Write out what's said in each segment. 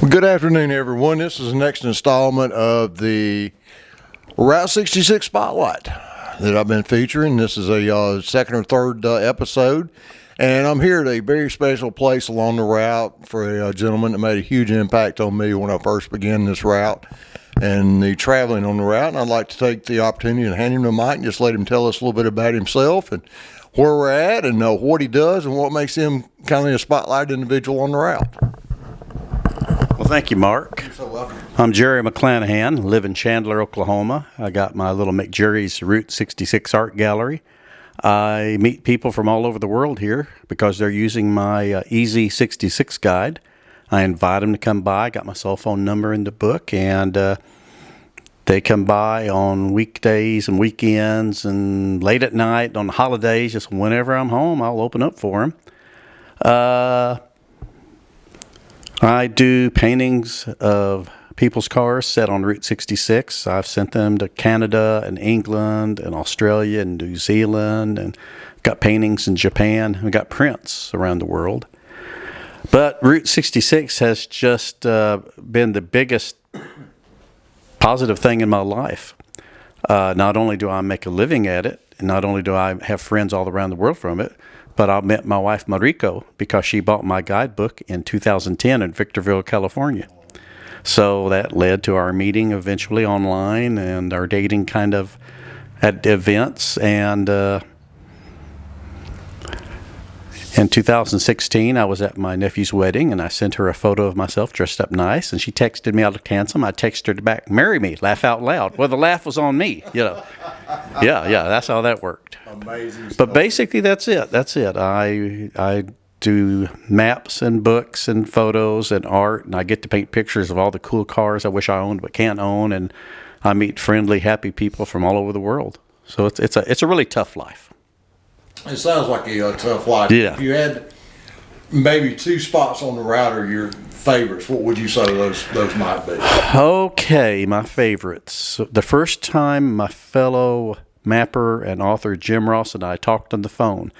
Well, good afternoon, everyone. This is the next installment of the Route 66 Spotlight that I've been featuring. This is a second or third episode, and I'm here at a very special place along the route for a gentleman that made a huge impact on me when I first began this route and the traveling on the route. And I'd like to take the opportunity and hand him the mic and just let him tell us a little bit about himself and where we're at and what he does and what makes him kind of a spotlight individual on the route. Well, thank you, Mark. You're so welcome. I'm Jerry McClanahan, live in Chandler, Oklahoma. I got my little McJerry's Route 66 art gallery. I meet people from all over the world here because they're using my Easy 66 guide. I invite them to come by. I got my cell phone number in the book, and they come by on weekdays and weekends and late at night on holidays. Just whenever I'm home, I'll open up for them. I do paintings of people's cars set on Route 66. I've sent them to Canada and England and Australia and New Zealand, and got paintings in Japan. We've got prints around the world. But Route 66 has just been the biggest positive thing in my life. Not only do I make a living at it, and not only do I have friends all around the world from it, but I met my wife, Mariko, because she bought my guidebook in 2010 in Victorville, California. So that led to our meeting eventually online and our dating kind of at events. And in 2016, I was at my nephew's wedding, and I sent her a photo of myself dressed up nice, and she texted me, I looked handsome. I texted her back, marry me, laugh out loud. Well, the laugh was on me, you know. Yeah, that's how that worked. Amazing stuff. But basically, that's it. I do maps and books and photos and art, and I get to paint pictures of all the cool cars I wish I owned but can't own, and I meet friendly, happy people from all over the world. So it's a really tough life. It sounds like a tough life. Yeah. If you had maybe two spots on the route or your favorites, what would you say those might be? Okay, my favorites. So the first time my fellow mapper and author Jim Ross and I talked on the phone,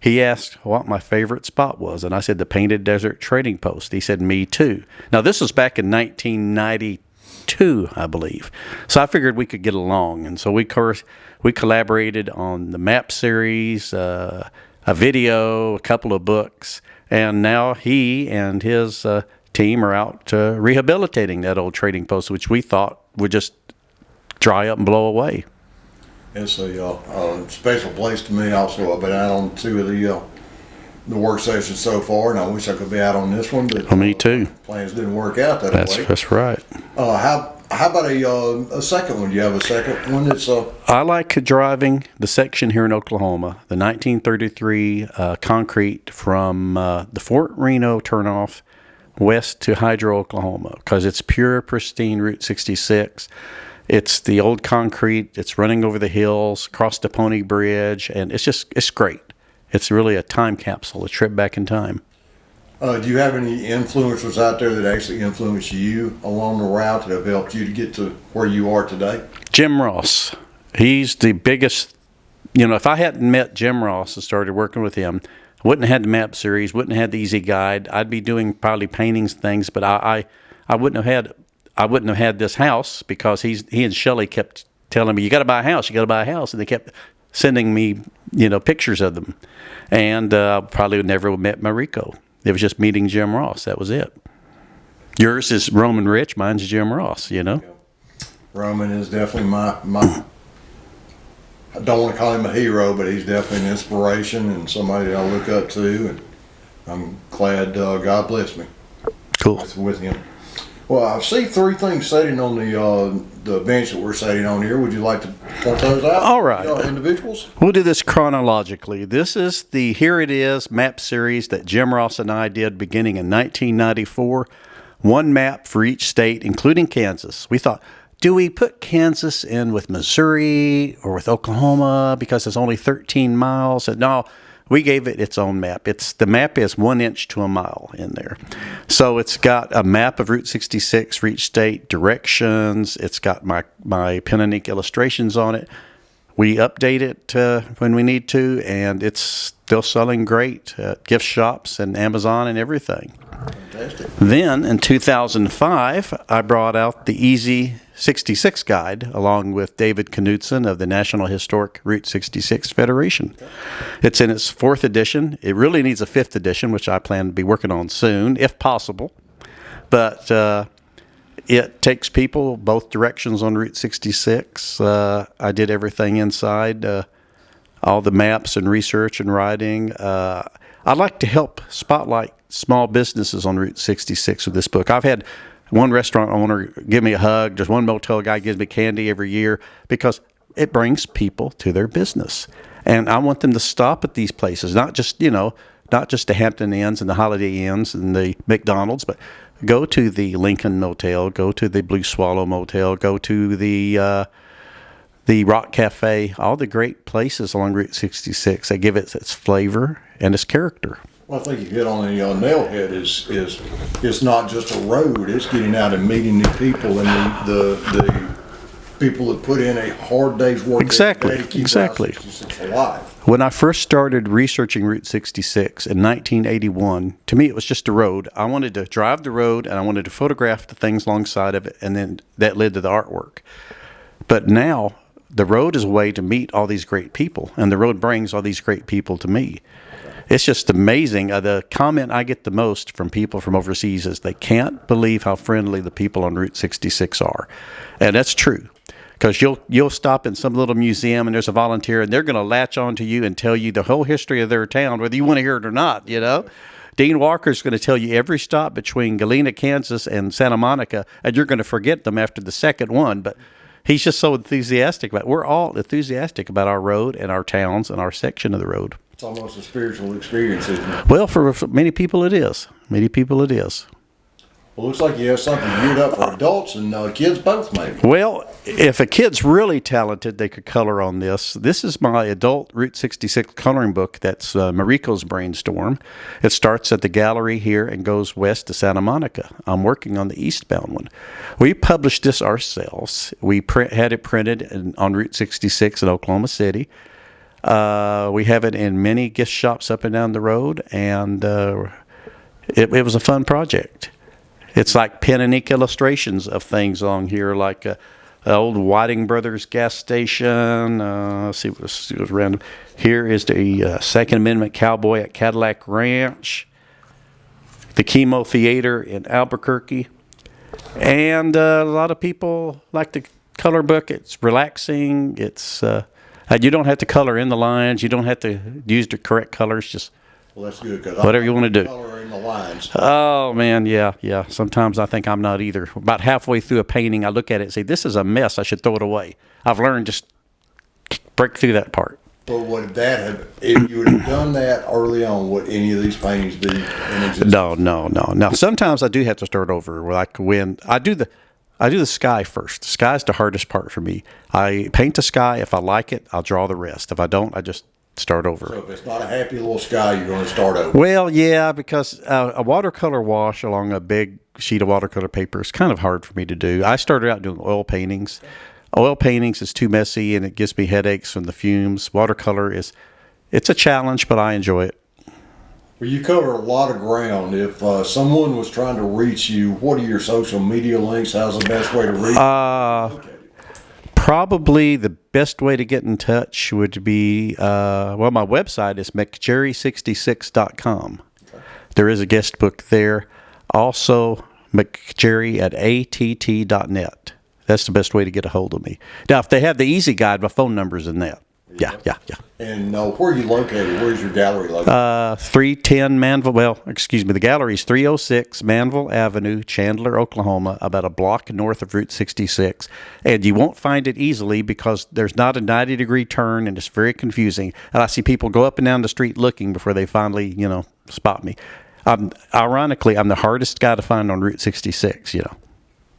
he asked what my favorite spot was, and I said the Painted Desert Trading Post. He said, me too. Now, this was back in 1992, I believe. So I figured we could get along, and so we collaborated on the map series, a video, a couple of books, and now he and his team are out rehabilitating that old trading post, which we thought would just dry up and blow away. It's a special place to me also. I've been out on two of the work sessions so far, and I wish I could be out on this one, but me too. Plans didn't work out that way. That's right. How about a second one? Do you have a second one that's I like driving the section here in Oklahoma, the 1933 concrete from the Fort Reno turnoff west to Hydro, Oklahoma, because it's pure, pristine Route 66. It's the old concrete. It's running over the hills, across the Pony Bridge, and it's great. It's really a time capsule, a trip back in time. do you have any influencers out there that actually influence you along the route that have helped you to get to where you are today? Jim Ross. He's the biggest. If I hadn't met Jim Ross and started working with him, I wouldn't have had the map series, wouldn't have had the Easy Guide. I'd be doing probably paintings and things, but I wouldn't have had this house because he and Shelley kept telling me, you got to buy a house, and they kept sending me, pictures of them. And probably would never have met Mariko. It was just meeting Jim Ross. That was it. Yours is Roman Rich. Mine's Jim Ross, Roman is definitely my I don't want to call him a hero, but he's definitely an inspiration and somebody I look up to, and I'm glad God blessed me. Cool. With him. Well, I see three things sitting on the bench that we're sitting on here. Would you like to point those out? All right. Individuals? We'll do this chronologically. This is the Here It Is map series that Jim Ross and I did beginning in 1994. One map for each state, including Kansas. We thought, do we put Kansas in with Missouri or with Oklahoma because it's only 13 miles? And no, we gave it its own map. The map is 1 inch to a mile in there. So it's got a map of Route 66 for each state, directions. It's got my pen and ink illustrations on it. We update it when we need to, and it's still selling great at gift shops and Amazon and everything. Fantastic. Then in 2005, I brought out the Easy 66 guide along with David Knudsen of the National Historic Route 66 Federation. It's in its 4th edition. It really needs a 5th edition, which I plan to be working on soon, if possible. But it takes people both directions on Route 66. I did everything inside, all the maps and research and writing. I like to help spotlight small businesses on Route 66 with this book. I've had one restaurant owner give me a hug. There's one motel guy gives me candy every year because it brings people to their business. And I want them to stop at these places, not just the Hampton Inns and the Holiday Inns and the McDonald's, but go to the Lincoln Motel, go to the Blue Swallow Motel, go to the Rock Cafe, all the great places along Route 66. They give it its flavor and its character. Well, I think you hit on the nail head. Is it's not just a road; it's getting out and meeting new people and the people that put in a hard day's work. Exactly. Every day to keep Exactly. Route 66 alive. When I first started researching Route 66 in 1981, to me it was just a road. I wanted to drive the road and I wanted to photograph the things alongside of it, and then that led to the artwork. But now the road is a way to meet all these great people, and the road brings all these great people to me. It's just amazing. The comment I get the most from people from overseas is they can't believe how friendly the people on Route 66 are. And that's true. Because you'll stop in some little museum and there's a volunteer and they're going to latch on to you and tell you the whole history of their town, whether you want to hear it or not, Dean Walker's going to tell you every stop between Galena, Kansas and Santa Monica, and you're going to forget them after the second one. But he's just so enthusiastic about it. We're all enthusiastic about our road and our towns and our section of the road. It's almost a spiritual experience, isn't it? Well, for many people it is. Many people it is. Well, looks like you have something geared up for adults and kids both, maybe. Well, if a kid's really talented, they could color on this. This is my adult Route 66 coloring book. That's Mariko's Brainstorm. It starts at the gallery here and goes west to Santa Monica. I'm working on the eastbound one. We published this ourselves. We had it printed on Route 66 in Oklahoma City. We have it in many gift shops up and down the road, and it was a fun project. It's like pen and ink illustrations of things along here, like old Whiting Brothers gas station. Let's see what was random. Here is the Second Amendment Cowboy at Cadillac Ranch, the Chemo Theater in Albuquerque, and a lot of people like the color book. It's relaxing. It's you don't have to color in the lines. You don't have to use the correct colors. Just that's good. Whatever you want to do. Color in the lines. Oh, man, yeah. Sometimes I think I'm not either. About halfway through a painting, I look at it and say, this is a mess. I should throw it away. I've learned just break through that part. But would that have, if you would have done that early on, would any of these paintings be in existence? No. Now, sometimes I do have to start over. Like when I do the sky first. The sky's the hardest part for me. I paint the sky. If I like it, I'll draw the rest. If I don't, I just start over. So if it's not a happy little sky, you're going to start over. Well, yeah, because a watercolor wash along a big sheet of watercolor paper is kind of hard for me to do. I started out doing oil paintings. Oil paintings is too messy and it gives me headaches from the fumes. Watercolor it's a challenge, but I enjoy it. Well, you cover a lot of ground. If someone was trying to reach you, what are your social media links? How's the best way to reach you? Probably the best way to get in touch would be, my website is mcjerry66.com. Okay. There is a guest book there. Also, mcjerry at att.net. That's the best way to get a hold of me. Now, if they have the easy guide, my phone number's in that. Yeah. And where are you located? Where's your gallery located? 310 Manville. The gallery's 306 Manville Avenue, Chandler, Oklahoma, about a block north of Route 66. And you won't find it easily because there's not a 90-degree turn, and it's very confusing. And I see people go up and down the street looking before they finally, spot me. Ironically, I'm the hardest guy to find on Route 66.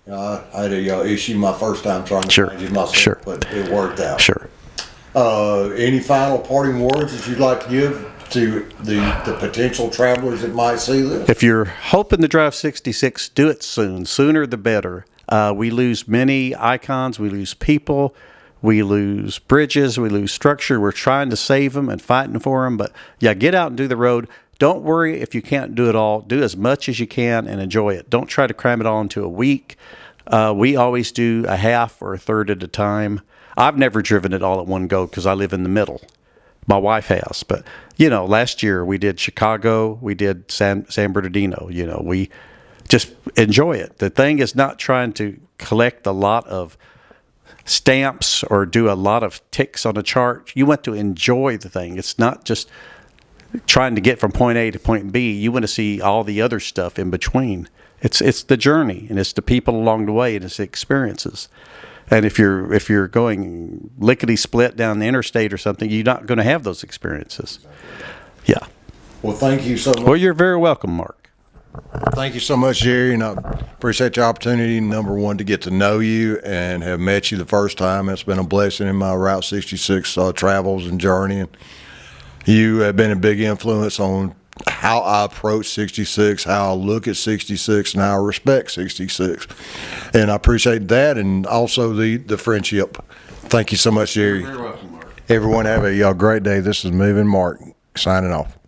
I had a issue my first time trying to find you myself, but it worked out. Sure. Any final parting words that you'd like to give to the potential travelers that might see this? If you're hoping to drive 66, do it soon. Sooner the better. We lose many icons. We lose people. We lose bridges. We lose structure. We're trying to save them and fighting for them. But yeah, get out and do the road. Don't worry if you can't do it all. Do as much as you can and enjoy it. Don't try to cram it all into a week. We always do a half or a third at a time. I've never driven it all at one go because I live in the middle. My wife has. But, you know, last year we did Chicago. We did San Bernardino. You know, we just enjoy it. The thing is not trying to collect a lot of stamps or do a lot of ticks on a chart. You want to enjoy the thing. It's not just trying to get from point A to point B. You want to see all the other stuff in between. It's the journey, and it's the people along the way, and it's the experiences. And if you're going lickety split down the interstate or something, you're not going to have those experiences. Yeah. Well, thank you so much. Well, you're very welcome, Mark. Thank you so much, Jerry, and I appreciate the opportunity, number one, to get to know you and have met you the first time. It's been a blessing in my Route 66 travels and journey, and you have been a big influence on how I approach 66, how I look at 66, and how I respect 66. And I appreciate that, and also the friendship. Thank you so much, Jerry. You're very welcome, Mark. Everyone have a great day. This is Moving Mark, signing off.